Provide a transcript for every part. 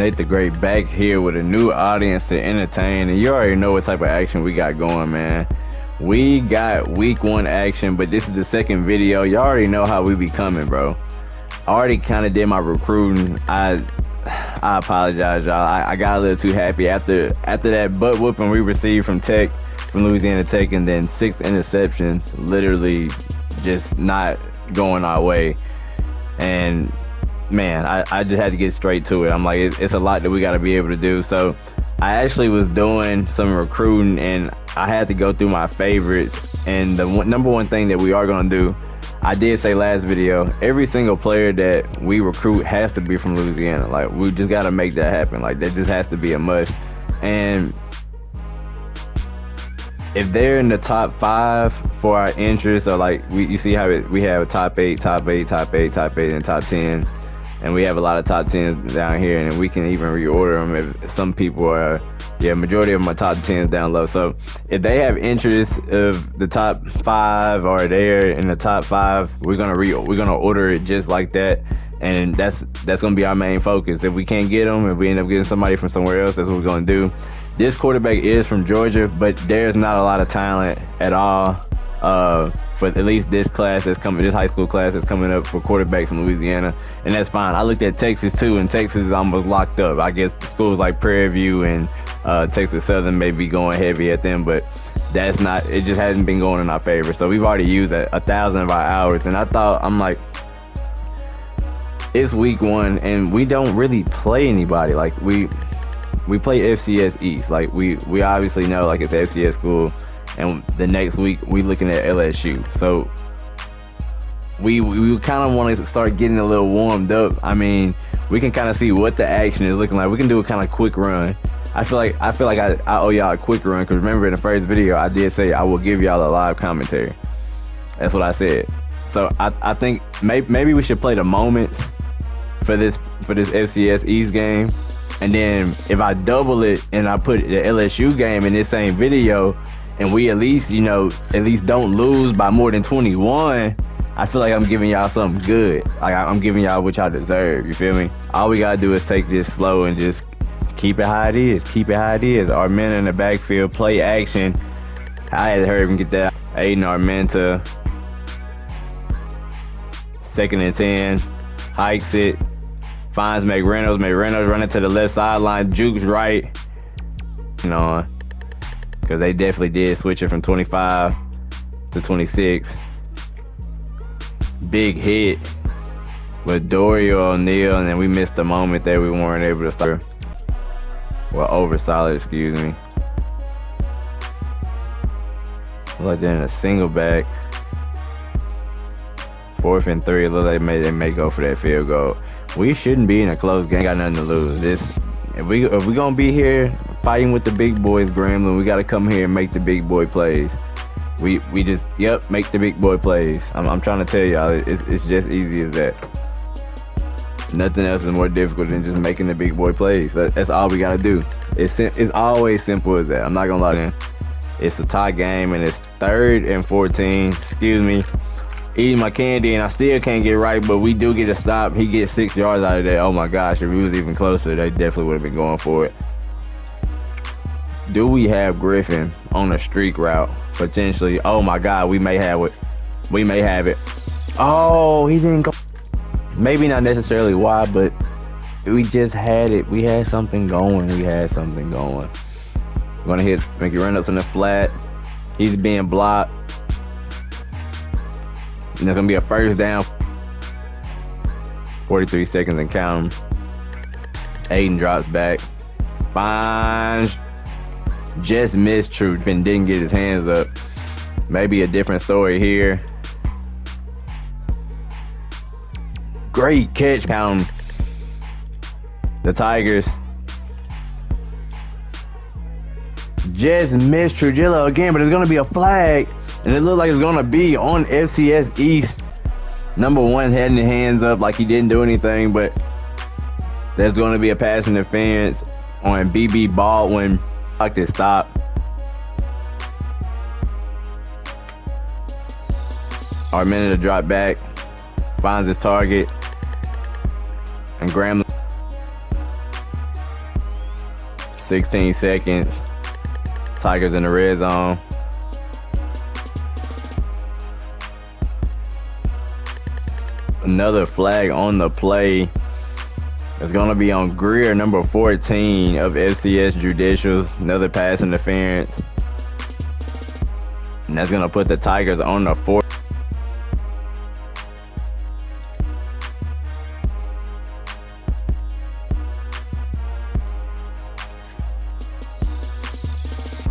Nate the Great back here with a new audience to entertain, and you already know what type of action we got going, man. We got week 1 action, but this is the second video. Y'all already know how we be coming, bro. I already kind of did my recruiting. I apologize, y'all. I got a little too happy after that butt whooping we received from Louisiana Tech, and then 6 interceptions, literally just not going our way. And man, I just had to get straight to it. I'm like, it's a lot that we got to be able to do. So I actually was doing some recruiting, and I had to go through my favorites. And the number one thing that we are going to do, I did say last video, every single player that we recruit has to be from Louisiana. Like, we just got to make that happen. Like, that just has to be a must. And if they're in the top 5 for our interest, or like you see how we have a top 8, top 8, top 8, top 8, and top 10. And we have a lot of top 10s down here, and we can even reorder them if some people are, majority of them are top 10s down low. So if they have interest of the top 5 or they're in the top 5, we're gonna order it just like that, and that's gonna be our main focus. If we can't get them, if we end up getting somebody from somewhere else, that's what we're gonna do. This quarterback is from Georgia, but there's not a lot of talent at all for at least this class that's coming, this high school class that's coming up for quarterbacks in Louisiana, and that's fine. I looked at Texas too, and Texas is almost locked up. I guess schools like Prairie View and Texas Southern may be going heavy at them, but that's not, it just hasn't been going in our favor. So we've already used 1,000 of our hours, and I'm like, it's week 1 and we don't really play anybody. Like, we play FCS East. Like, we obviously know, like, it's an FCS school, and the next week we looking at LSU. So we kind of want to start getting a little warmed up. I mean, we can kind of see what the action is looking like. We can do a kind of quick run. I feel like I owe y'all a quick run, because remember in the first video I did say I will give y'all a live commentary. That's what I said. So I think maybe we should play the moments for this FCS East game, and then if I double it and I put the LSU game in this same video, and we at least don't lose by more than 21, I feel like I'm giving y'all something good. Like, I'm giving y'all what y'all deserve. You feel me? All we gotta do is take this slow and just keep it how it is. Keep it how it is. Our men in the backfield, play action. I had heard him get that. Aiden Armenta, 2nd and 10, hikes it, finds McReynolds. McReynolds running to the left sideline, jukes right. Because they definitely did switch it from 25 to 26. Big hit with Dorio O'Neal, and then we missed the moment there. We weren't able to start. Well, over solid, excuse me. Look like they're in a single back. 4th and 3. Look like they may go for that field goal. We shouldn't be in a close game. Got nothing to lose. If we gonna be here fighting with the big boys, Grambling, we gotta come here and make the big boy plays. We just make the big boy plays. I'm trying to tell y'all, it's just easy as that. Nothing else is more difficult than just making the big boy plays. That's all we gotta do. It's always simple as that. I'm not gonna lie to you. It's a tie game, and it's 3rd and 14. Excuse me. Eating my candy, and I still can't get right, but we do get a stop. He gets 6 yards out of that. Oh my gosh, if he was even closer, they definitely would have been going for it. Do we have Griffin on a streak route? Potentially. Oh my God, we may have it. We may have it. Oh, he didn't go. Maybe not necessarily why, but we just had it. We had something going. We're gonna hit Mickey Reynolds in the flat. He's being blocked. And there's gonna be a first down. 43 seconds and count. Aiden drops back. Finds. Just missed Truth and didn't get his hands up. Maybe a different story here. Great catch. Count. The Tigers. Just missed Trujillo again, but it's gonna be a flag. And it looks like it's gonna be on FCS East. Number 1 had his hands up like he didn't do anything, but there's gonna be a pass interference on BB Baldwin. Like to stop. Our minute to drop back. Finds his target. And Grambling 16 seconds. Tigers in the red zone. Another flag on the play. It's going to be on Greer, number 14 of FCS Judicials. Another pass interference. And that's going to put the Tigers on the 4th.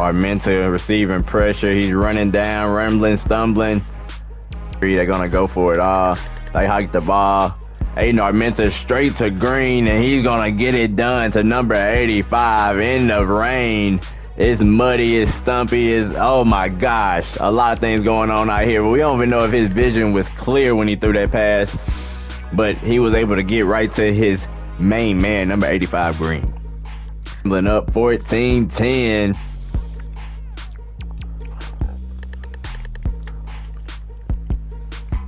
Armenta receiving pressure. He's running down, rambling, stumbling. They're going to go for it all. They hike the ball. Aiden Armenta straight to Green, and he's going to get it done to number 85 in the rain. It's muddy, it's stumpy, oh my gosh. A lot of things going on out here. But we don't even know if his vision was clear when he threw that pass. But he was able to get right to his main man, number 85 Green. Up 14-10.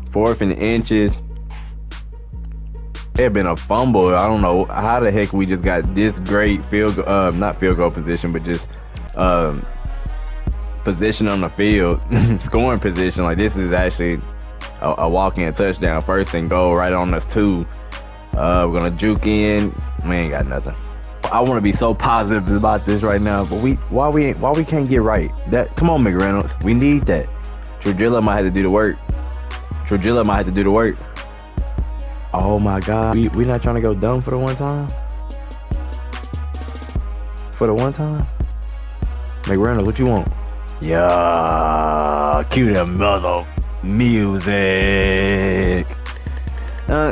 Fourth and inches. It had been a fumble. I don't know how the heck we just got this great not field goal position, but just position on the field, scoring position. Like, this is actually a walk-in touchdown, 1st and goal, right on us 2. We're gonna juke in. We ain't got nothing. I want to be so positive about this right now, but why we can't get right? Come on, McReynolds, we need that. Trujillo might have to do the work. Oh my God, we not trying to go dumb for the one time? McReynolds, what you want? Yeah, cue the mother music. For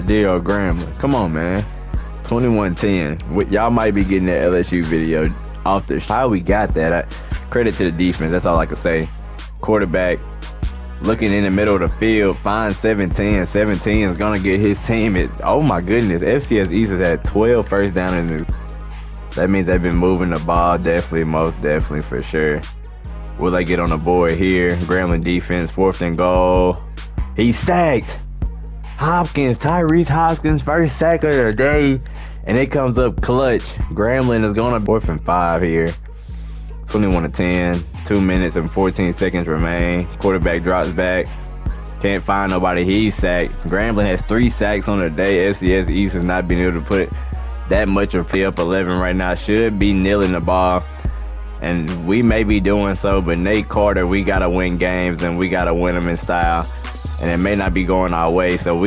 D.O. Grambling. Come on, man. 21-10. Y'all might be getting that LSU video off the how we got that. Credit to the defense. That's all I can say. Quarterback looking in the middle of the field, finds 17. 17 is gonna get his team at, oh my goodness, FCS East has had 12 first down in that means they've been moving the ball, definitely, most definitely, for sure. Will they get on the board here? Grambling defense, 4th and goal. He's sacked. Tyrese Hopkins, first sack of the day, and it comes up clutch. Grambling is going to 4th and 5 here. 21-10, 2 minutes and 14 seconds remain. Quarterback drops back. Can't find nobody. He's sacked. Grambling has 3 sacks on the day. FCS East has not been able to put that much of play up 11 right now. Should be kneeling the ball. And we may be doing so, but Nate Carter, we got to win games, and we got to win them in style. And it may not be going our way. So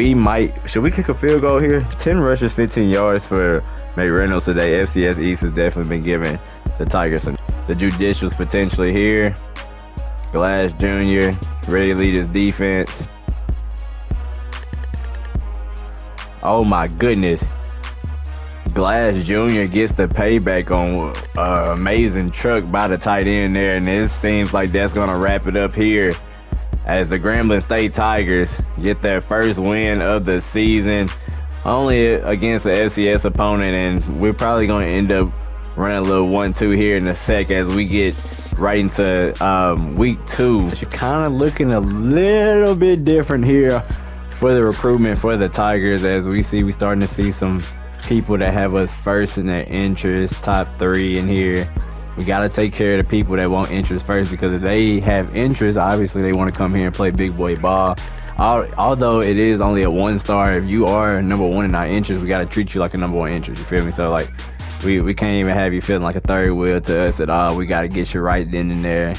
should we kick a field goal here? 10 rushes, 15 yards for McReynolds today. FCS East has definitely been giving the Tigers some. The Judicials potentially here. Glass Jr. ready to lead his defense. Oh my goodness. Glass Jr. gets the payback on amazing truck by the tight end there. And it seems like that's going to wrap it up here as the Grambling State Tigers get their first win of the season. Only against an FCS opponent. And we're probably going to end up running a little 1-2 here in a sec as we get right into week 2. It's kind of looking a little bit different here for the recruitment for the Tigers, as we starting to see some people that have us first in their interest, top 3 in here. We got to take care of the people that want interest first, because if they have interest, obviously they want to come here and play big boy ball. Although it is only a 1-star, if you are number 1 in our interest, we got to treat you like a number 1 interest, you feel me? So like, we can't even have you feeling like a third wheel to us at all. We got to get you right then and there,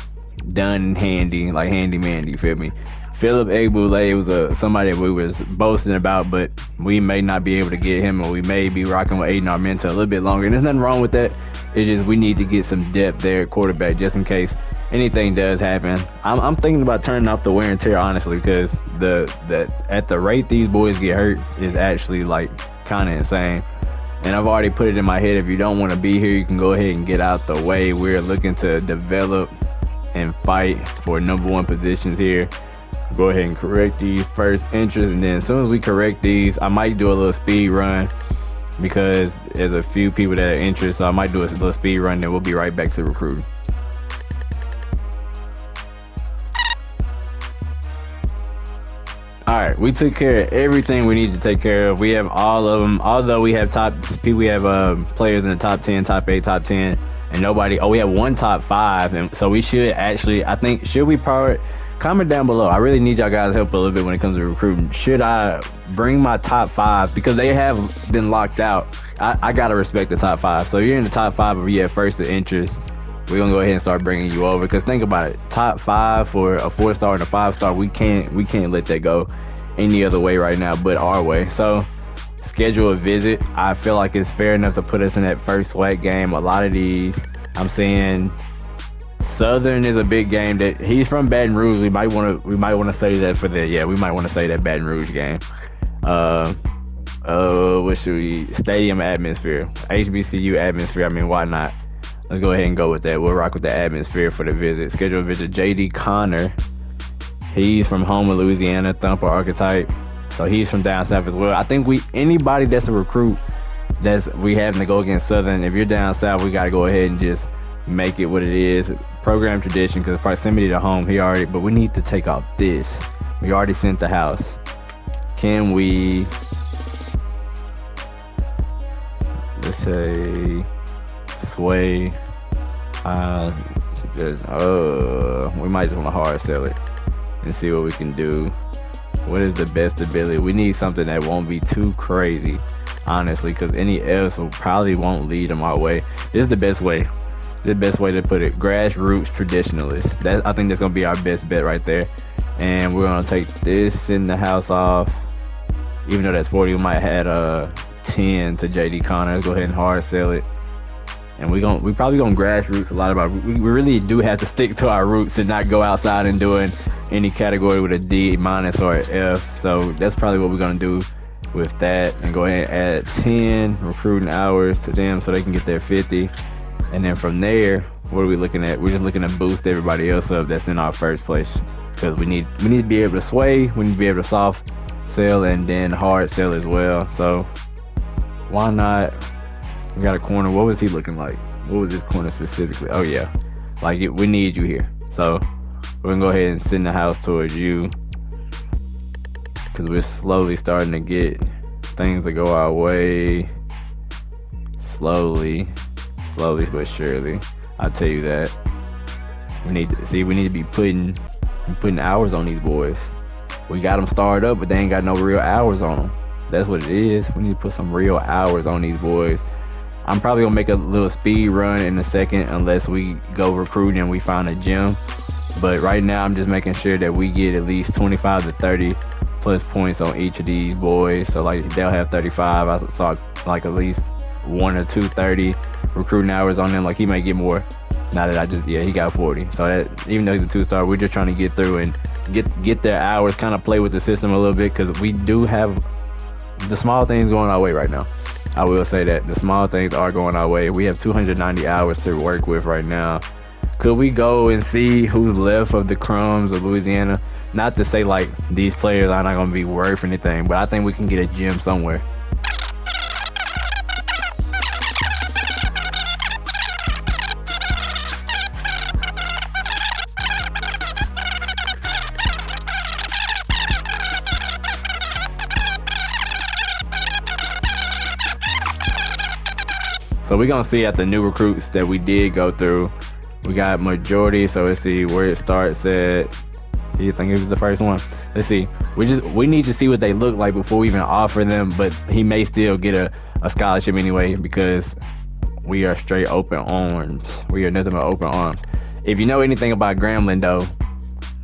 done and handy, like handy mandy, you feel me? Philip Egbule was somebody that we was boasting about, but we may not be able to get him, or we may be rocking with Aiden Armenta a little bit longer. And there's nothing wrong with that. It's just we need to get some depth there at quarterback, just in case anything does happen. I'm thinking about turning off the wear and tear, honestly, because at the rate these boys get hurt is actually like kind of insane. And I've already put it in my head, if you don't want to be here, you can go ahead and get out the way. We're looking to develop and fight for number 1 positions here. Go ahead and correct these first entries, and then as soon as we correct these, I might do a little speed run because there's a few people that are interested. So I might do a little speed run, then we'll be right back to recruiting. All right, we took care of everything we need to take care of. We have all of them. Although we have players in the top 10, top 8, top 10, and nobody. Oh, we have one top 5, and so we should actually. I think should we power? Comment down below. I really need y'all guys' help a little bit when it comes to recruiting. Should I bring my top 5 because they have been locked out? I gotta respect the top 5. So you're in the top 5, but you have first of interest. We're gonna go ahead and start bringing you over, because think about it, top 5 for a 4-star and a 5-star, we can't let that go any other way right now but our way. So schedule a visit. I feel like it's fair enough to put us in that first SWAC game. A lot of these, I'm saying Southern is a big game. That he's from Baton Rouge. We might want to say that for the we might want to say that Baton Rouge game. What should we? Stadium atmosphere, HBCU atmosphere. I mean, why not? Let's go ahead and go with that. We'll rock with the atmosphere for the visit. Schedule a visit. JD Connor. He's from Houma, Louisiana, Thumper archetype. So he's from down south as well. I think anybody that's a recruit we having to go against Southern. If you're down south, we gotta go ahead and just make it what it is. Program tradition, because proximity to home. But we need to take off this. We already sent the house. Can we? Let's say sway. We might just want to hard sell it and see what we can do. What is the best ability? We need something that won't be too crazy, honestly, because any else probably won't lead them our way. This is the best way. The best way to put it. Grassroots traditionalist. I think that's gonna be our best bet right there. And we're gonna take this in the house off. Even though that's 40, we might add 10 to JD Connor. Let's go ahead and hard sell it. And we probably gonna grassroots a lot of our. We really do have to stick to our roots and not go outside and doing any category with a D- or an F. So that's probably what we're gonna do with that, and go ahead and add 10 recruiting hours to them so they can get their 50. And then from there, what are we looking at? We're just looking to boost everybody else up that's in our first place, because we need to be able to sway. We need to be able to soft sell and then hard sell as well. So why not? We got a corner. What was he looking like? What was this corner specifically? Oh yeah, like we need you here. So we're gonna go ahead and send the house towards you, because we're slowly starting to get things to go our way. Slowly but surely. I'll tell you that. We need to be putting hours on these boys. We got them started up, but they ain't got no real hours on them. That's what it is. We need to put some real hours on these boys. I'm probably gonna make a little speed run in a second, unless we go recruiting and we find a gym. But right now, I'm just making sure that we get at least 25 to 30 plus points on each of these boys. So like they'll have 35. I saw like at least 1 or 2 30 recruiting hours on them. Like he might get more. Now that he got 40. So that, even though he's a 2-star, we're just trying to get through and get their hours, kind of play with the system a little bit, because we do have the small things going our way right now. I will say that the small things are going our way. We have 290 hours to work with right now. Could we go and see who's left of the crumbs of Louisiana? Not to say like these players are not going to be worth anything, but I think we can get a gym somewhere. So we're gonna see at the new recruits that we did go through. We got majority, so let's see where it starts at. You think it was the first one? Let's see. We need to see what they look like before we even offer them, but he may still get a scholarship anyway, because we are straight open arms. We are nothing but open arms. If you know anything about Grambling though,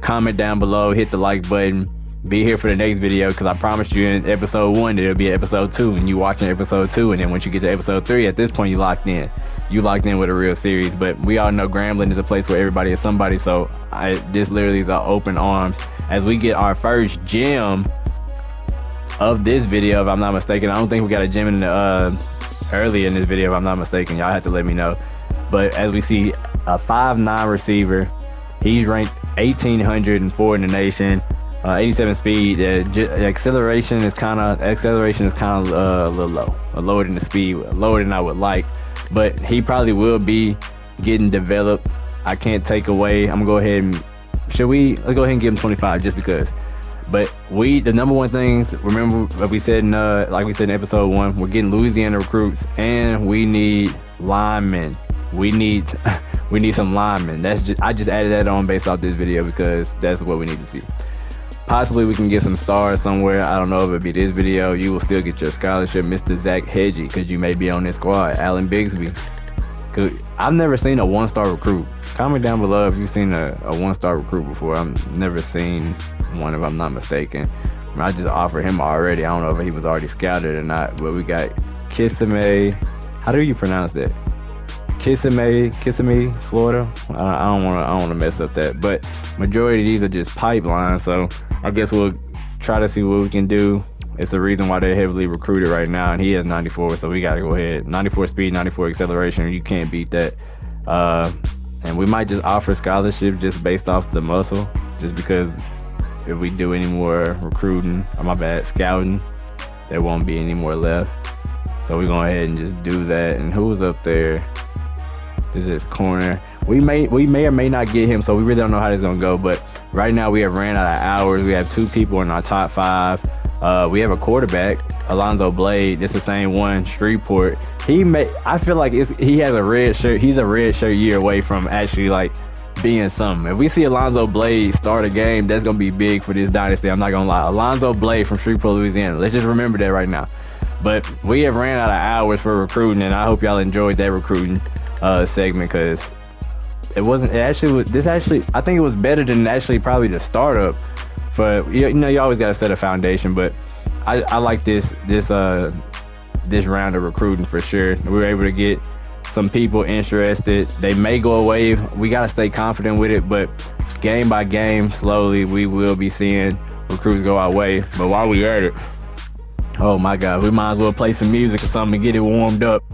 comment down below, hit the like button. Be here for the next video, because I promised you in episode 1 that it'll be episode 2, and you watching episode 2, and then once you get to episode 3, at this point you locked in. You locked in with a real series. But we all know Grambling is a place where everybody is somebody, so this literally is our open arms as we get our first gym of this video, if I'm not mistaken. I don't think we got a gym in the early in this video, if I'm not mistaken. Y'all have to let me know. But as we see, a 5'9" receiver, he's ranked 1804 in the nation. 87 speed. The acceleration is kind of a little low, lower than the speed, lower than I would like. But he probably will be getting developed. I can't take away. I'm gonna go ahead and let's go ahead and give him 25 just because. But the number one things, remember like we said in episode 1, we're getting Louisiana recruits and we need linemen. We need some linemen. I just added that on based off this video because that's what we need to see. Possibly we can get some stars somewhere. I don't know if it'll be this video. You will still get your scholarship, Mr. Zach Hedgie, because you may be on this squad. Alan Bigsby. I've never seen a 1-star recruit. Comment down below if you've seen a 1-star recruit before. I've never seen one, if I'm not mistaken. I just offered him already. I don't know if he was already scouted or not. But we got Kissimmee. How do you pronounce that? Kissimmee, Florida. I don't want to mess up that. But majority of these are just pipelines. So I guess we'll try to see what we can do. It's the reason why they're heavily recruited right now, and he has 94, so we got to go ahead. 94 speed, 94 acceleration, you can't beat that. And we might just offer scholarship just based off the muscle, just because if we do any more recruiting, scouting, there won't be any more left. So we're going ahead and just do that. And who's up there? This is corner. We may or may not get him, so we really don't know how this is going to go. But right now we have ran out of hours. We have 2 people in our top 5. We have a quarterback, Alonzo Blade. It's the same one, Shreveport. I feel like he has a red shirt. He's a red shirt year away from actually like being something. If we see Alonzo Blade start a game, that's gonna be big for this dynasty. I'm not gonna lie. Alonzo Blade from Shreveport, Louisiana. Let's just remember that right now. But we have ran out of hours for recruiting, and I hope y'all enjoyed that recruiting segment because I think it was better than actually probably the startup. For you always gotta set a foundation, but I like this round of recruiting for sure. We were able to get some people interested. They may go away. We gotta stay confident with it, but game by game, slowly, we will be seeing recruits go our way. But while we at it, oh my God, we might as well play some music or something to get it warmed up.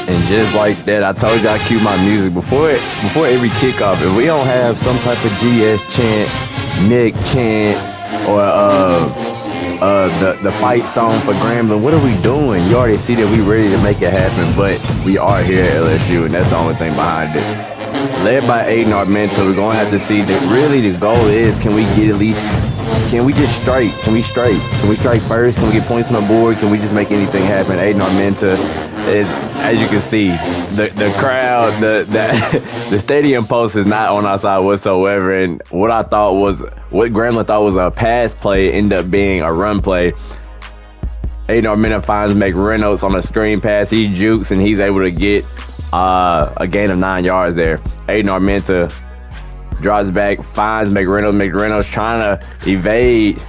And just like that, I told you I cue my music before every kickoff. If we don't have some type of GS chant, Nick chant, or the fight song for Grambling, what are we doing? You already see that we ready to make it happen, but we are here at LSU, and that's the only thing behind it. Led by Aiden Armenta, we're gonna have to see that really the goal is, can we just strike? Can we strike first? Can we get points on the board? Can we just make anything happen? Aiden Armenta is, as you can see, the crowd, the stadium post is not on our side whatsoever. And what Grambling thought was a pass play ended up being a run play. Aiden Armenta finds McReynolds on a screen pass. He jukes and he's able to get a gain of 9 yards there. Aiden Armenta drops back, finds McReynolds. McReynolds trying to evade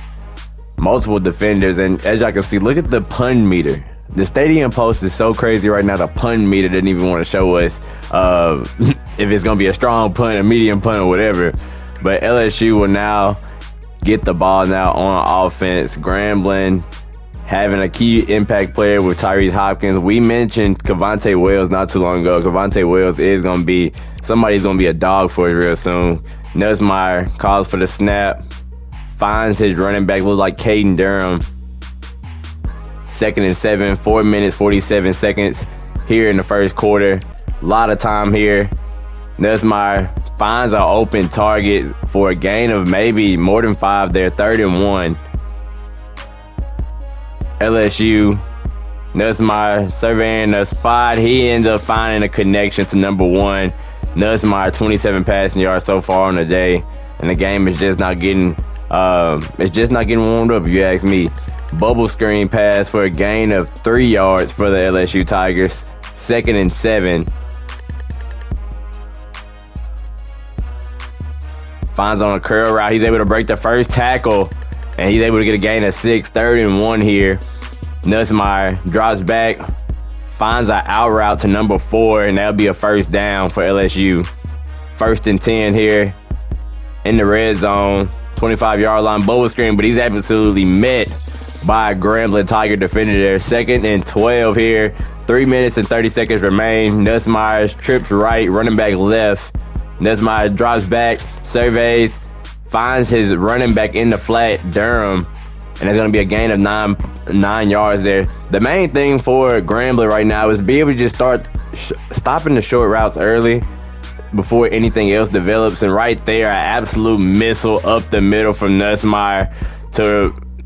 multiple defenders. And as y'all can see, look at the pun meter. The stadium post is so crazy right now. The pun meter didn't even want to show us if it's going to be a strong punt, a medium punt, or whatever. But LSU will now get the ball now on offense. Grambling having a key impact player with Tyrese Hopkins. We mentioned Cavante Wells not too long ago. Cavante Wells is going to be somebody's going to be a dog for us real soon. Nussmeier calls for the snap, finds his running back, looks like Caden Durham. 2nd and 7, 4 minutes, 47 seconds here in the first quarter. A lot of time here. Nussmeier finds an open target for a gain of maybe more than 5 there, 3rd and 1. LSU, Nussmeier surveying the spot. He ends up finding a connection to number 1. Nussmeier, 27 passing yards so far on the day, and the game is just not getting warmed up, if you ask me. Bubble screen pass for a gain of 3 yards for the LSU Tigers. 2nd and 7. Finds on a curl route. He's able to break the first tackle, and he's able to get a gain of 6. 3rd and 1 here. Nussmeier drops back, finds an out route to number 4, and that'll be a first down for LSU. 1st and 10 here in the red zone. 25-yard line bubble screen, but he's absolutely met by a Grambling Tiger defender there. 2nd and 12 here. 3 minutes and 30 seconds remain. Nussmeier trips right, running back left. Nussmeier drops back, surveys, finds his running back in the flat, Durham, and it's going to be a gain of 9 yards there. The main thing for Grambling right now is be able to just start stopping the short routes early before anything else develops. And right there, an absolute missile up the middle from Nussmeier.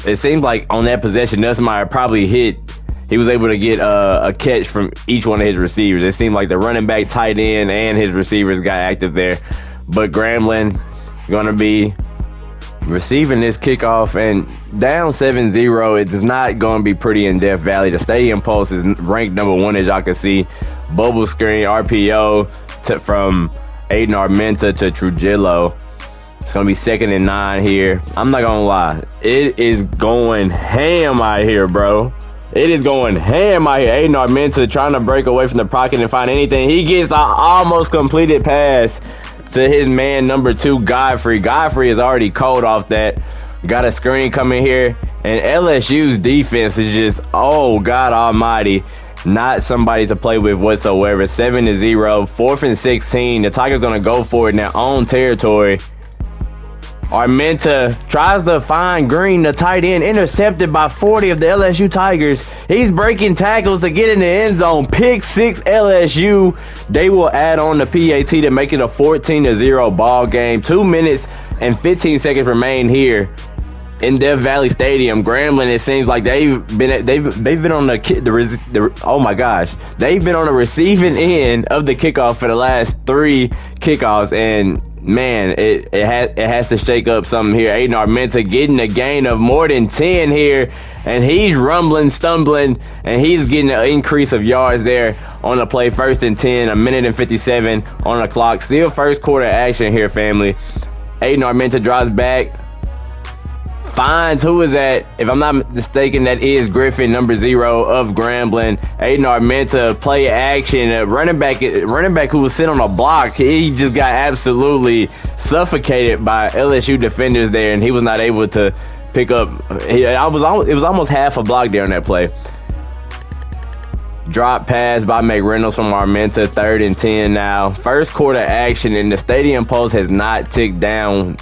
It seems like on that possession, Nussmeier probably he was able to get a catch from each one of his receivers. It seemed like the running back, tight end, and his receivers got active there. But Grambling is going to be receiving this kickoff, and down 7-0, it's not going to be pretty in Death Valley. The Stadium Pulse is ranked number 1, as y'all can see. Bubble screen, RPO from Aiden Armenta to Trujillo. It's going to be 2nd and 9 here. I'm not going to lie. It is going ham out here, bro. It is going ham out here. Aiden Armenta trying to break away from the pocket and find anything. He gets an almost completed pass to his man number 2, Godfrey. Godfrey is already cold off that. Got a screen coming here. And LSU's defense is just, oh, God almighty, not somebody to play with whatsoever. 7-0, 4th and 16. The Tigers going to go for it in their own territory. Armenta tries to find Green, the tight end, intercepted by 40 of the LSU Tigers. He's breaking tackles to get in the end zone. Pick 6 LSU. They will add on the PAT to make it a 14-0 ball game. 2 minutes and 15 seconds remain here in Death Valley Stadium. Grambling, it seems like they've been on they've been on the receiving end of the kickoff for the last 3 kickoffs, and man, it has to shake up something here. Aiden Armenta getting a gain of more than 10 here, and he's rumbling, stumbling, and he's getting an increase of yards there on the play. 1st and 10, 1 minute and 57 on the clock. Still first quarter action here, family. Aiden Armenta drops back, finds who is that? If I'm not mistaken, that is Griffin, number 0 of Grambling. Aiden Armenta play action. Running back who was sitting on a block. He just got absolutely suffocated by LSU defenders there, and he was not able to pick up. It was almost half a block there on that play. Drop pass by McReynolds from Armenta. 3rd and 10 now. First quarter action, and the Stadium Pulse has not ticked down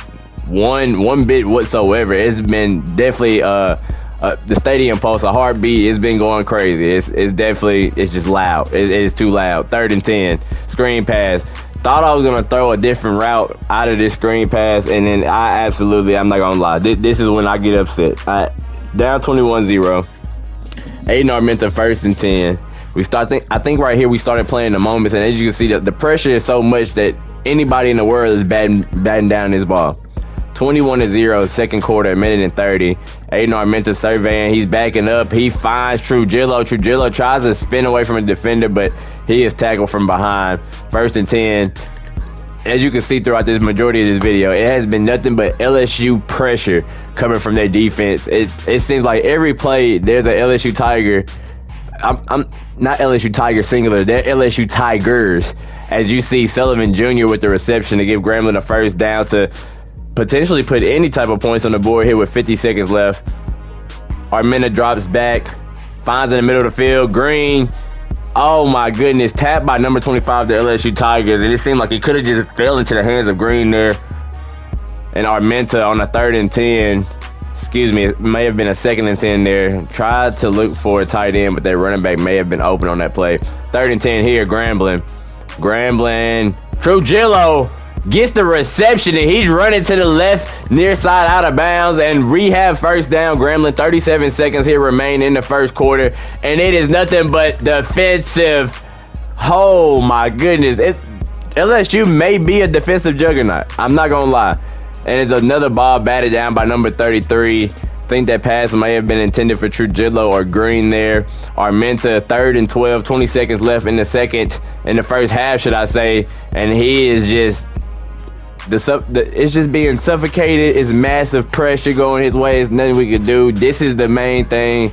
one bit whatsoever. It's been definitely the Stadium Pulse, a heartbeat. It's been going crazy. It's just loud. It is too loud. 3rd and 10, screen pass. Thought I was gonna throw a different route out of this screen pass, and then I'm not gonna lie, this is when I get upset. Down 21-0. Aiden Armenta, 1st and 10. I think right here we started playing the moments, and as you can see, the pressure is so much that anybody in the world is batting down this ball. 21-0, 2nd quarter, 1 minute and 30. Aiden Armenta surveying. He's backing up. He finds Trujillo. Trujillo tries to spin away from a defender, but he is tackled from behind. 1st and 10. As you can see throughout this majority of this video, it has been nothing but LSU pressure coming from their defense. It seems like every play there's a LSU Tiger. I'm not LSU Tiger singular. They're LSU Tigers. As you see, Sullivan Jr. with the reception to give Grambling a first down to potentially put any type of points on the board here with 50 seconds left. Armenta drops back, finds in the middle of the field. Green, oh my goodness, tapped by number 25, the LSU Tigers, and it seemed like it could have just fell into the hands of Green there. And Armenta on a 3rd and 10, it may have been a 2nd and 10 there. Tried to look for a tight end, but their running back may have been open on that play. 3rd and 10 here, Grambling, Trujillo gets the reception, and he's running to the left near side out of bounds, and rehab first down. Grambling, 37 seconds here remain in the first quarter, and it is nothing but defensive. Oh my goodness, LSU may be a defensive juggernaut, I'm not gonna lie. And it's another ball batted down by number 33, think that pass may have been intended for Trujillo or Green there. Armenta, 3rd and 12, 20 seconds left in the first half, should I say, and he is just it's just being suffocated. It's massive pressure going his way. There's nothing we could do. This is the main thing.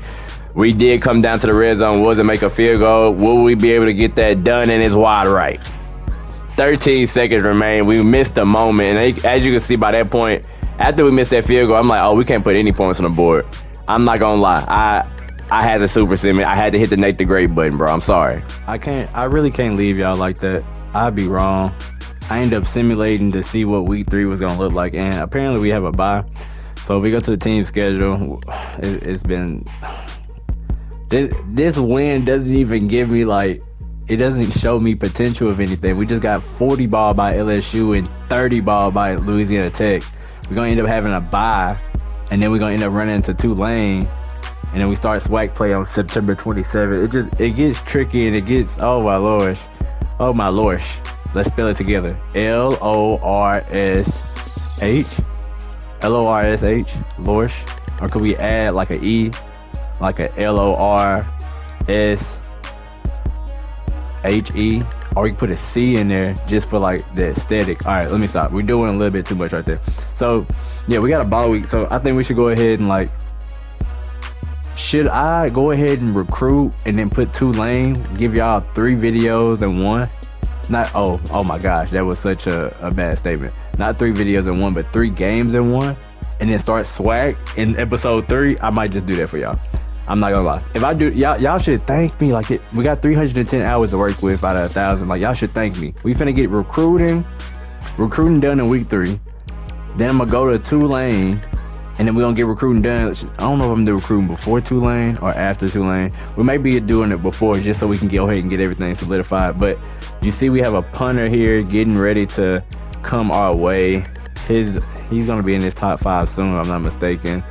We did come down to the red zone. Was it make a field goal? Will we be able to get that done? And it's wide right. 13 seconds remain. We missed a moment. And as you can see by that point, after we missed that field goal, I'm like, oh, we can't put any points on the board. I'm not going to lie. I had to super sim it. I had to hit the Nate the Great button, bro. I'm sorry. I really can't leave y'all like that. I'd be wrong. I ended up simulating to see what week 3 was going to look like. And apparently we have a bye. So if we go to the team schedule, it's been... This win doesn't even give me, like, it doesn't show me potential of anything. We just got 40 ball by LSU and 30 ball by Louisiana Tech. We're going to end up having a bye, and then we're going to end up running into Tulane, and then we start SWAC play on September 27th. It gets tricky, and it gets, oh my lorsh. Let's spell it together. L-O-R-S-H. L-O-R-S-H. Lorsh. Or could we add like an E? Like a L-O-R-S-H-E, or we can put a C in there just for like the aesthetic. All right, let me stop. We're doing a little bit too much right there. So yeah, we got a bye week. So I think we should go ahead and, like, should I go ahead and recruit and then put Tulane, give y'all 3 videos in one? Not, oh my gosh, that was such a bad statement. Not 3 videos in one, but 3 games in one, and then start SWAC in episode 3. I might just do that for y'all. I'm not gonna lie. If I do, y'all should thank me. Like, we got 310 hours to work with out of 1,000. Like, y'all should thank me. We finna get recruiting done in week 3. Then I'm gonna go to Tulane, and then we're gonna get recruiting done. I don't know if I'm gonna do recruiting before Tulane or after Tulane. We may be doing it before, just so we can go ahead and get everything solidified. But you see, we have a punter here getting ready to come our way. He's gonna be in his top 5 soon, if I'm not mistaken.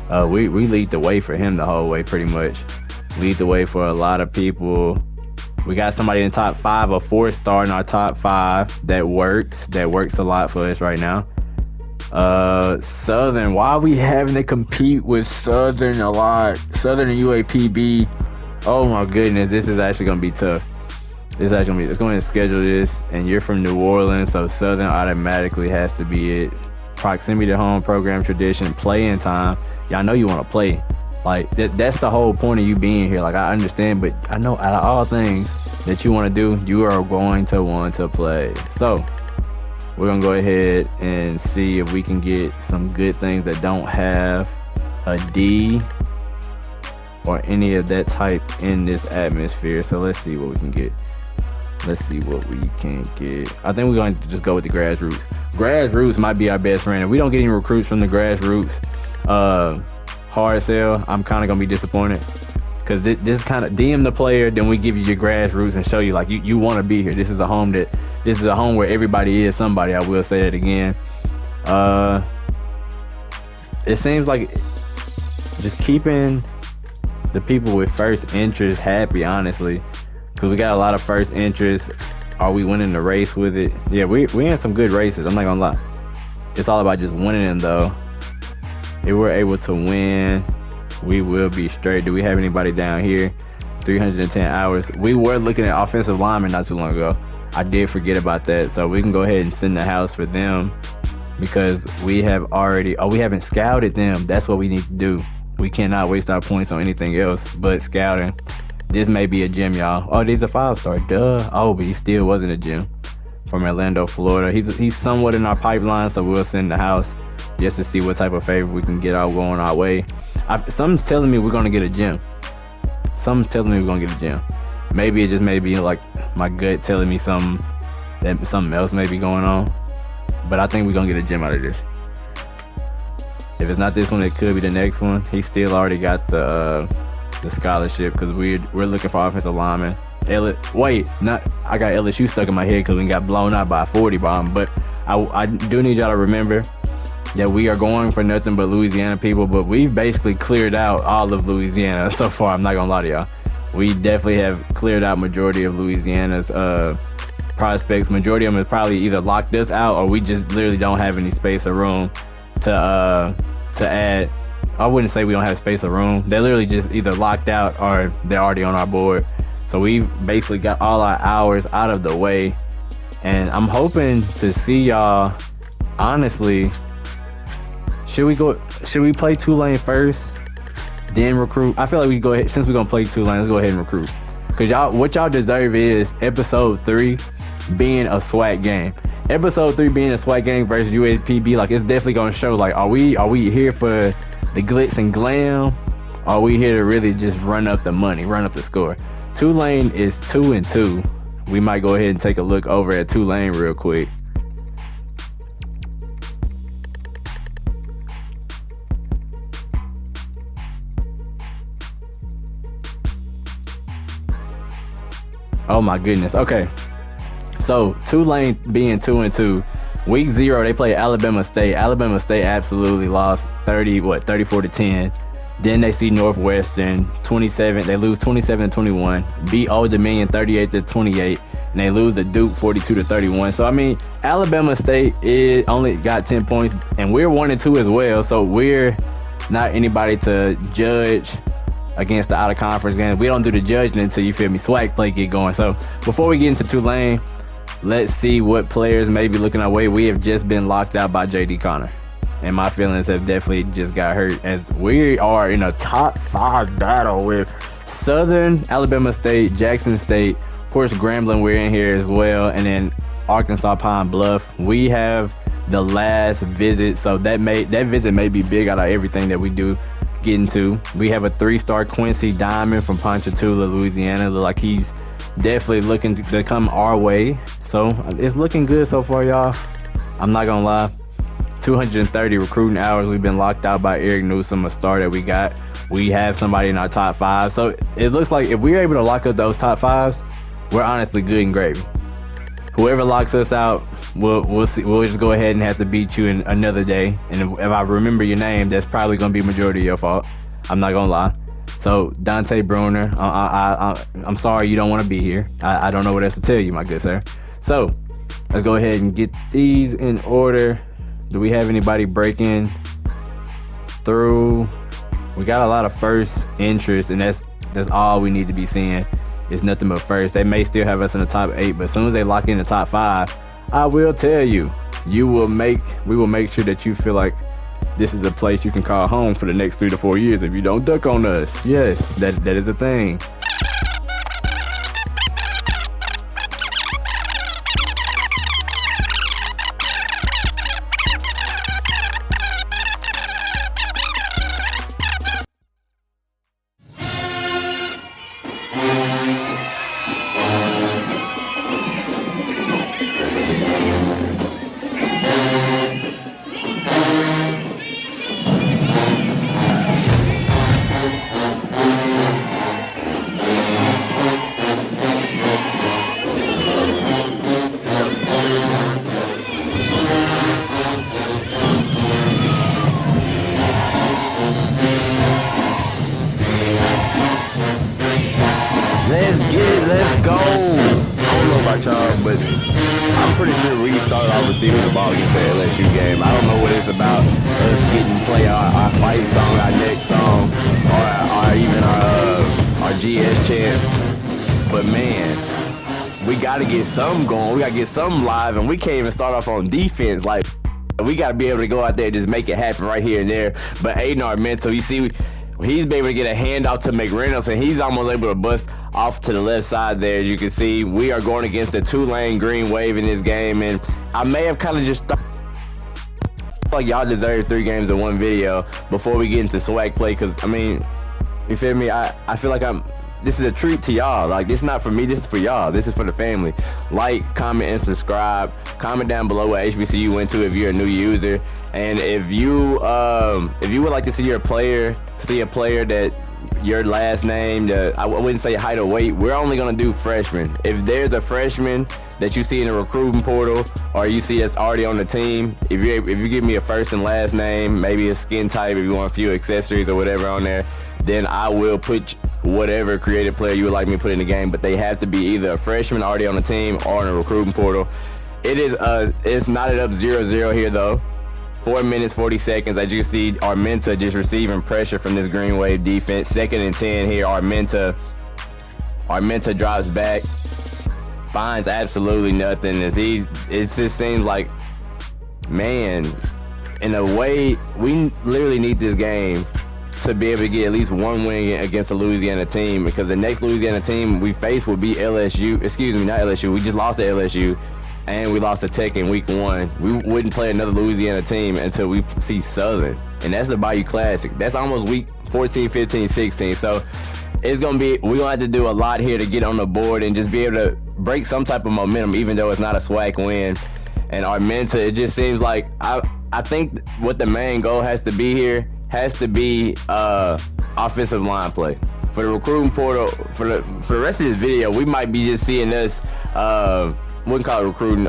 We lead the way for him the whole way, pretty much. Lead the way for a lot of people. We got somebody in the top 5, a 4-star in our top 5 that works a lot for us right now. Southern, why are we having to compete with Southern a lot? Southern and UAPB. Oh my goodness, this is actually gonna be tough. It's going to schedule this, and you're from New Orleans, so Southern automatically has to be it. Proximity to home, program tradition, playing time. Y'all know you want to play. Like, that's the whole point of you being here. Like, I understand, but I know out of all things that you want to do, you are going to want to play. So we're gonna go ahead and see if we can get some good things that don't have a D or any of that type in this atmosphere. So let's see what we can get. I think we're going to just go with the grassroots. Grassroots might be our best friend. If we don't get any recruits from the grassroots, hard sell, I'm kind of going to be disappointed. Because this kind of DM the player, then we give you your grassroots and show you, like, you want to be here. This is a home where everybody is somebody. I will say that again. It seems like just keeping the people with first interest happy, honestly. Because we got a lot of first interest. Are we winning the race with it? Yeah, we in some good races. I'm not gonna lie. It's all about just winning them, though. If we're able to win, we will be straight. Do we have anybody down here? 310 hours. We were looking at offensive linemen not too long ago. I did forget about that. So we can go ahead and send the house for them, because we have already... Oh, we haven't scouted them. That's what we need to do. We cannot waste our points on anything else but scouting. This may be a gym, y'all. Oh, these are 5-star. Duh. Oh, but he still wasn't a gym. From Orlando, Florida. He's somewhat in our pipeline, so we'll send the house just to see what type of favor we can get out going our way. Something's telling me we're going to get a gym. Maybe it just may be like my gut telling me something else may be going on. But I think we're going to get a gym out of this. If it's not this one, it could be the next one. He still already got the scholarship, because we're looking for offensive linemen. I got LSU stuck in my head because we got blown out by a 40 bomb. But I do need y'all to remember that we are going for nothing but Louisiana people, but we've basically cleared out all of Louisiana so far. I'm not gonna lie to y'all. We definitely have cleared out majority of Louisiana's prospects. Majority of them has probably either locked us out, or we just literally don't have any space or room to add I wouldn't say we don't have space or room. They're literally just either locked out or they're already on our board. So we've basically got all our hours out of the way. And I'm hoping to see y'all. Honestly, should we play Tulane first, then recruit? I feel like we go ahead, since we're gonna play Tulane, let's go ahead and recruit. Cause what y'all deserve is episode 3 being a SWAC game. Episode 3 being a SWAC game versus UAPB. Like, it's definitely gonna show, like, are we here for the glitz and glam? Or are we here to really just run up the money, run up the score? Tulane is 2-2. We might go ahead and take a look over at Tulane real quick. Oh my goodness. Okay. So Tulane being 2-2, week 0 they play Alabama State. Alabama State absolutely lost 34-10. Then they see Northwestern 27. They lose 27-21. Beat Old Dominion 38-28, and they lose to Duke 42-31. So I mean, Alabama State only got 10 points, and we're 1-2 as well. So we're not anybody to judge against the out of conference games. We don't do the judging until, you feel me, SWAC play get going. So before we get into Tulane, let's see what players may be looking our way. We have just been locked out by JD Connor, and my feelings have definitely just got hurt, as we are in a top 5 battle with Southern, Alabama State, Jackson State, of course Grambling, we're in here as well, and then Arkansas Pine Bluff. We have the last visit, so that visit may be big out of everything that we do get into. We have a 3-star Quincy Diamond from Ponchatoula, Louisiana. Look like he's definitely looking to come our way, so it's looking good so far, y'all. I'm not gonna lie. 230 recruiting hours. We've been locked out by Eric Newsom, a star that we got. We have somebody in our top 5, so it looks like if we're able to lock up those top 5s, we're honestly good and gravy. Whoever locks us out, we'll see. We'll just go ahead and have to beat you in another day. And if I remember your name, that's probably gonna be majority of your fault. I'm not gonna lie. So Dante Bruner, I'm sorry you don't want to be here. I don't know what else to tell you, my good sir. So let's go ahead and get these in order. Do we have anybody breaking through? We got a lot of first interest, and that's all we need to be seeing. It's nothing but first. They may still have us in the top 8, but as soon as they lock in the top 5, I will tell you, we will make sure that you feel like this is a place you can call home for the next 3 to 4 years if you don't duck on us. Yes, that is a thing. Let's go. I don't know about y'all, but I'm pretty sure we started off receiving the ball against the LSU game. I don't know what it's about us getting to play our fight song, our next song, or even our GS chant. But man, we got to get something going. We got to get something live, and we can't even start off on defense. Like, we got to be able to go out there and just make it happen right here and there. But Aiden, our mentor, you see, he's been able to get a handoff to McReynolds, and he's almost able to bust off to the left side there. As you can see, we are going against the Tulane Green Wave in this game, and I may have kind of just thought like y'all deserve 3 games in 1 video before we get into swag play, because I mean, you feel me? I feel like this is a treat to y'all. Like, this is not for me, this is for y'all. This is for the family. Like, comment, and subscribe. Comment down below what HBCU you went to if you're a new user. And if you would like to see a player that your last name, I wouldn't say height or weight, we're only gonna do freshmen. If there's a freshman that you see in the recruiting portal, or you see that's already on the team, if you give me a first and last name, maybe a skin type, if you want a few accessories or whatever on there, then I will put whatever creative player you would like me to put in the game. But they have to be either a freshman already on the team or in a recruiting portal. It's knotted up 0-0 here though. 4 minutes, 40 seconds. As you see, Armenta just receiving pressure from this Green Wave defense. 2nd and 10 here. Armenta drops back, finds absolutely nothing. It just seems like, man, in a way, we literally need this game to be able to get at least one win against a Louisiana team, because the next Louisiana team we face will be LSU. Excuse me, not LSU. We just lost to LSU, and we lost to Tech in week 1. We wouldn't play another Louisiana team until we see Southern, and that's the Bayou Classic. That's almost week 14, 15, 16. So we're gonna have to do a lot here to get on the board and just be able to break some type of momentum, even though it's not a SWAC win. And Armenta, it just seems like I think what the main goal has to be here has to be offensive line play. For the recruiting portal, for the rest of this video, we might be just seeing us, wouldn't call it recruiting,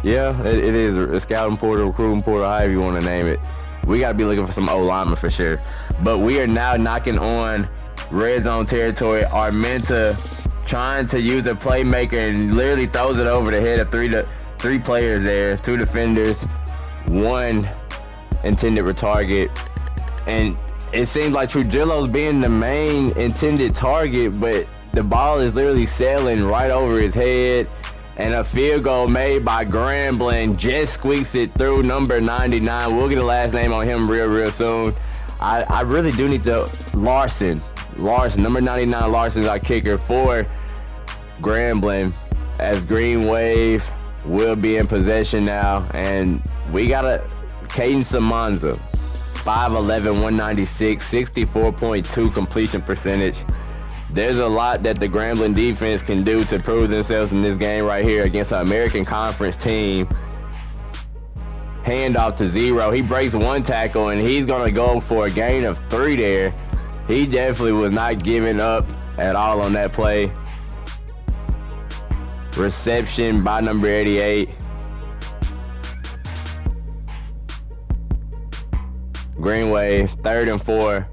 yeah, it is a scouting portal, recruiting portal, however you want to name it. We got to be looking for some O-linemen for sure. But we are now knocking on red zone territory. Armenta trying to use a playmaker and literally throws it over the head of three players there, 2 defenders, 1 intended target, and it seems like Trujillo's being the main intended target, but the ball is literally sailing right over his head, and a field goal made by Grambling just squeaks it through. Number 99. We'll get the last name on him real soon. I really do need to Larson, number 99. Larson's our kicker for Grambling, as Green Wave will be in possession now, and we got a Caden Samanza, 5'11", 196, 64.2 completion percentage. There's a lot that the Grambling defense can do to prove themselves in this game right here against an American Conference team. Handoff to 0. He breaks 1 tackle, and he's going to go for a gain of 3 there. He definitely was not giving up at all on that play. Reception by number 88. Green Wave, 3rd and 4.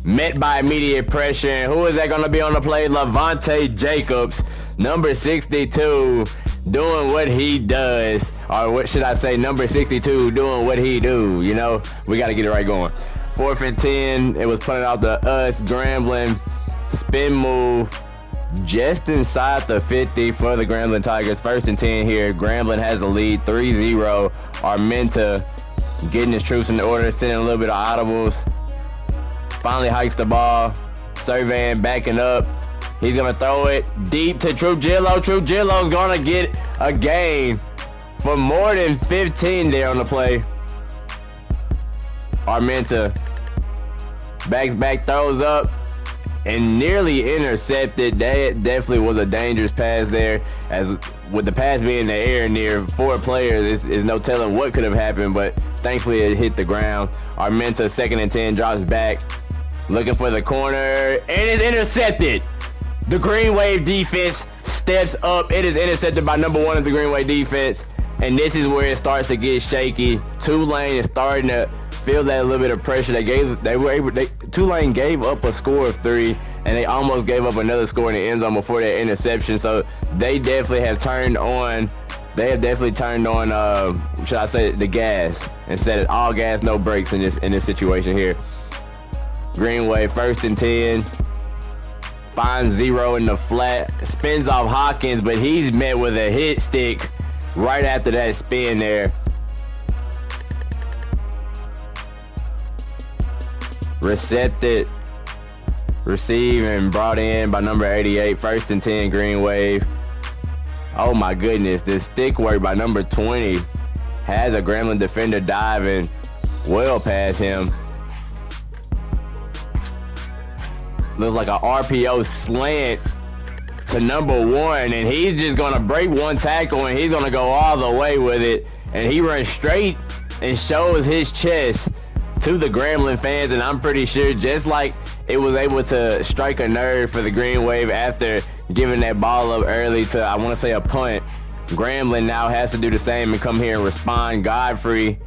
Met by immediate pressure. And who is that going to be on the play? Levante Jacobs, number 62, doing what he does. Or what should I say? Number 62 doing what he do. You know, we got to get it right going. 4th and 10. It was punted out to us. Grambling, spin move just inside the 50 for the Grambling Tigers. 1st and 10 here. Grambling has the lead, 3-0. Armenta getting his troops in order, sending a little bit of audibles. Finally hikes the ball, surveying, backing up. He's gonna throw it deep to Trujillo. Trujillo's gonna get a gain for more than 15 there on the play. Armenta backs back, throws up, and nearly intercepted. That definitely was a dangerous pass there, as with the pass being in the air near 4 players, is no telling what could have happened, but thankfully it hit the ground. Armenta, 2nd and 10, drops back, looking for the corner, and it's intercepted. The Green Wave defense steps up. It is intercepted by number 1 of the Green Wave defense, and this is where it starts to get shaky. Tulane is starting to feel that a little bit of pressure. Tulane gave up a score of 3, and they almost gave up another score in the end zone before that interception. So they definitely have turned on. Should I say, the gas, and set it all gas, no brakes in this situation here. Green Wave, 1st and 10. Finds 0 in the flat. Spins off Hawkins, but he's met with a hit stick right after that spin there. Recepted, received, and brought in by number 88. 1st and 10, Green Wave. Oh my goodness, this stick work by number 20 has a Grambling defender diving well past him. Looks like a RPO slant to number 1, and he's just gonna break 1 tackle, and he's gonna go all the way with it, and he runs straight and shows his chest to the Grambling fans, and I'm pretty sure just like it was able to strike a nerve for the Green Wave after giving that ball up early to, I want to say, a punt, Grambling now has to do the same and come here and respond. Godfrey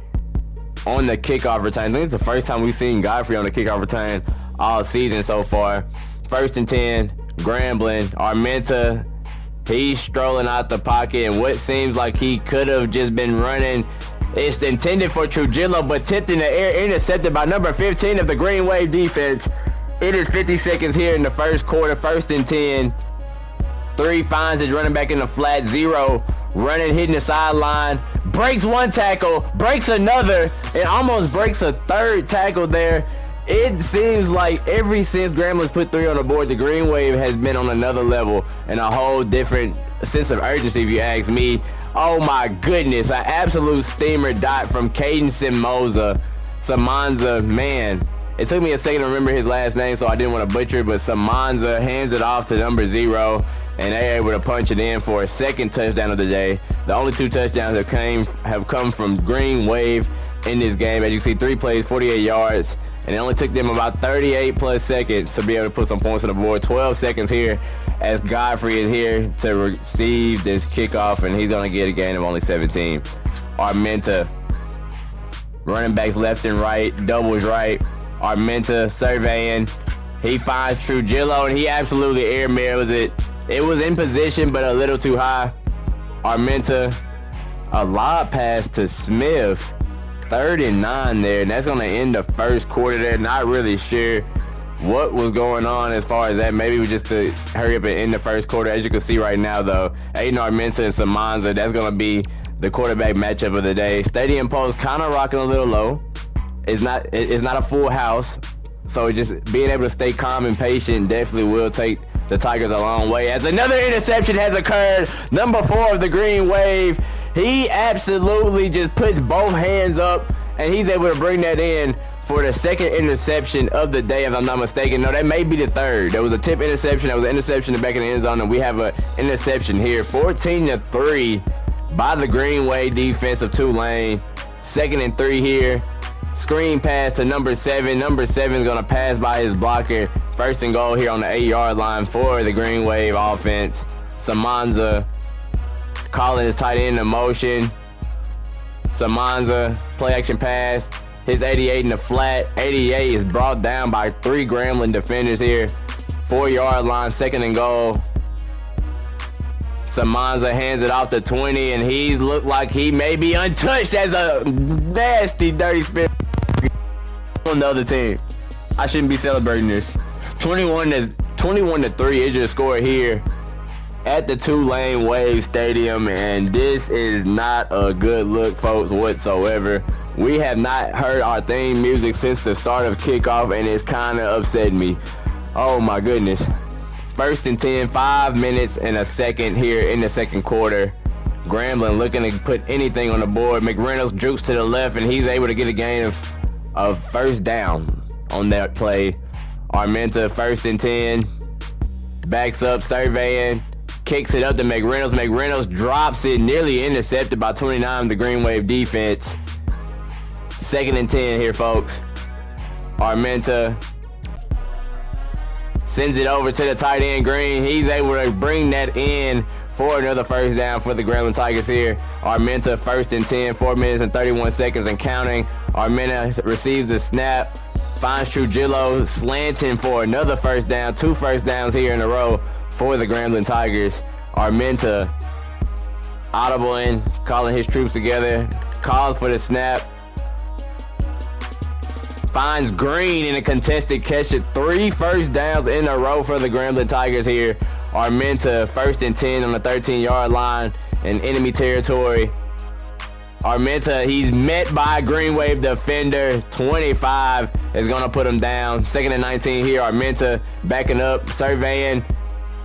on the kickoff return. I think it's the first time we've seen Godfrey on the kickoff return all season so far. 1st and 10, Grambling. Armenta, he's strolling out the pocket, and what seems like he could have just been running It's intended for Trujillo, but tipped in the air, intercepted by number 15 of the Green Wave defense. It is 50 seconds here in the first quarter, 1st and 10. 3 finds his running back in the flat, 0 running, hitting the sideline, breaks 1 tackle, breaks another, and almost breaks a 3rd tackle there. It seems like ever since Grambling's put 3 on the board, the Green Wave has been on another level and a whole different sense of urgency, if you ask me. Oh my goodness, an absolute steamer dot from Caden Samanza, man. It took me a second to remember his last name, so I didn't want to butcher it, but Samanza hands it off to number 0, and they're able to punch it in for a 2nd touchdown of the day. The only 2 touchdowns have come from Green Wave in this game. As you see, 3 plays, 48 yards, and it only took them about 38 plus seconds to be able to put some points on the board. 12 seconds here as Godfrey is here to receive this kickoff, and he's going to get a gain of only 17. Armenta, running backs left and right, doubles right. Armenta surveying. He finds Trujillo, and he absolutely air mails it. It was in position, but a little too high. Armenta, a lob pass to Smith. 3rd and 9 there, and that's going to end the first quarter there. Not really sure what was going on as far as that. Maybe it was just to hurry up and end the first quarter. As you can see right now, though, Aiden Armenta and Samanza, that's going to be the quarterback matchup of the day. Stadium post kind of rocking a little low. It's not a full house, so just being able to stay calm and patient definitely will take the Tigers a long way. As another interception has occurred, number 4 of the Green Wave, he absolutely just puts both hands up, and he's able to bring that in for the 2nd interception of the day, if I'm not mistaken. No, that may be the 3rd. There was a tip interception, there was an interception in the back of the end zone, and we have an interception here. 14-3 by the Green Wave defense of Tulane. 2nd and 3 here. Screen pass to number 7. Number 7 is going to pass by his blocker. 1st and goal here on the 8-yard line for the Green Wave offense. Samanza calling his tight end in motion. Samanza, play action pass. His 88 in the flat. 88 is brought down by 3 Grambling defenders here. 4-yard line, 2nd and goal. Samanza hands it off to 20, and he's looked like he may be untouched as a nasty, dirty spin on the other team. I shouldn't be celebrating this. 21-3 is your score here at the Tulane Wave Stadium, and this is not a good look, folks, whatsoever. We have not heard our theme music since the start of kickoff, and it's kind of upset me. Oh my goodness. 1st and 10, 5 minutes and a second here in the 2nd quarter. Grambling looking to put anything on the board. McReynolds jukes to the left, and he's able to get a gain of 1st down on that play. Armenta, 1st and 10, backs up, surveying, kicks it up to McReynolds. McReynolds drops it, nearly intercepted by 29, the Green Wave defense. 2nd and 10 here, folks. Armenta sends it over to the tight end, Green. He's able to bring that in for another 1st down for the Grambling Tigers here. Armenta, 1st and 10, 4 minutes and 31 seconds and counting. Armenta receives the snap, finds Trujillo, slanting for another 1st down. 2 first downs here in a row for the Grambling Tigers. Armenta audibling, calling his troops together, calls for the snap, finds Green in a contested catch at 3 first downs in a row for the Grambling Tigers here. Armenta, 1st and 10 on the 13-yard line in enemy territory. Armenta, he's met by a Green Wave defender. 25 is going to put him down. 2nd and 19 here. Armenta backing up, surveying.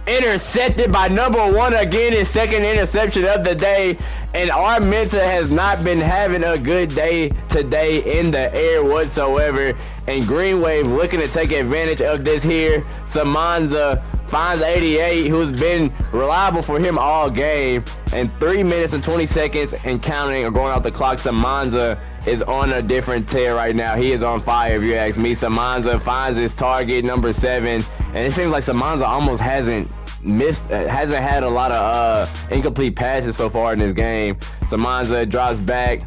Intercepted by number 1 again, his 2nd interception of the day. And Armenta has not been having a good day today in the air whatsoever. And Green Wave looking to take advantage of this here. Samanza finds 88, who's been reliable for him all game. And 3 minutes and 20 seconds and counting are going off the clock. Samanza is on a different tear right now. He is on fire, if you ask me. Samanza finds his target, number 7. And it seems like Samanza almost hasn't had a lot of incomplete passes so far in this game. Samanza drops back,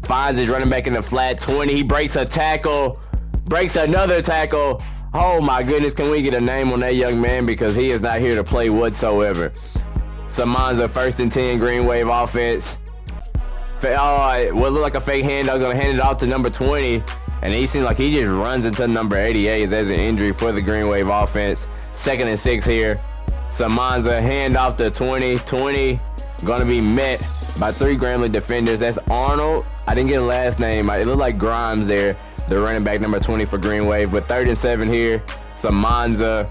finds his running back in the flat. 20, he breaks a tackle, breaks another tackle. Oh my goodness, can we get a name on that young man, because he is not here to play whatsoever. Samanza, 1st and 10, Green Wave offense. what looked like a fake hand. I was gonna hand it off to number 20, and he seemed like he just runs into number 88. There's an injury for the Green Wave offense. 2nd and 6 here. Samanza hand off to 20. 20 gonna be met by 3 Grambling defenders. That's Arnold. I didn't get a last name. It looked like Grimes there, the running back number 20 for Green Wave. But 3rd and 7 here. Samanza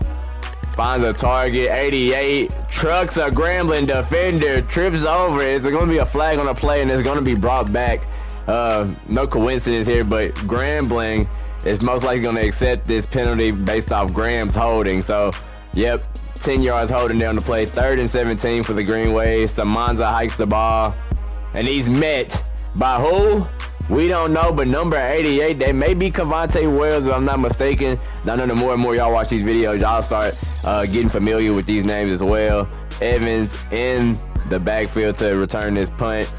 finds a target. 88 trucks a Grambling defender, trips over. It's going to be a flag on a play, and it's going to be brought back. No coincidence here, but Grambling is most likely going to accept this penalty based off Graham's holding. So, yep, 10 yards holding down the play. 3rd and 17 for the Green Wave. Samanza hikes the ball, and he's met by who? We don't know, but number 88, they may be Cavante Wells, if I'm not mistaken. I know the more and more y'all watch these videos, y'all start getting familiar with these names as well. Evans in the backfield to return this punt.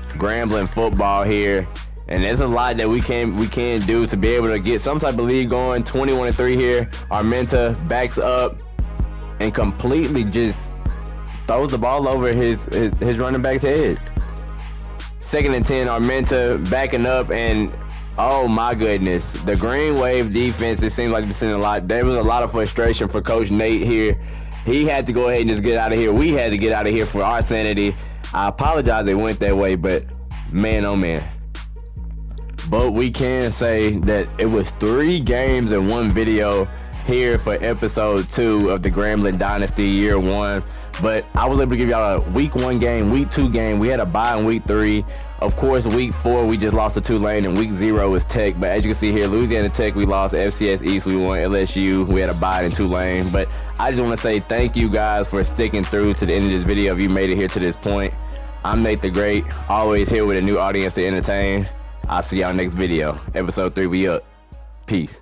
Grambling football here, and there's a lot that we can do to be able to get some type of lead going. 21-3 here. Armenta backs up and completely just throws the ball over his running back's head. 2nd and 10, Armenta backing up, and oh my goodness, the Green Wave defense, it seems like it's been a lot. There was a lot of frustration for Coach Nate here. He had to go ahead and just get out of here. We had to get out of here for our sanity. I apologize it went that way, but man, oh man. But we can say that it was 3 games in 1 video here for episode 2 of the Grambling Dynasty year 1. But I was able to give y'all a week 1 game, week 2 game. We had a bye in week 3. Of course, week 4 we just lost to Tulane, and week 0 is Tech. But as you can see here, Louisiana Tech, we lost. FCS East, we won. LSU, we had a bye in Tulane. But I just want to say thank you guys for sticking through to the end of this video. If you made it here to this point, I'm Nate the Great, always here with a new audience to entertain. I'll see y'all next video. Episode 3, we up. Peace.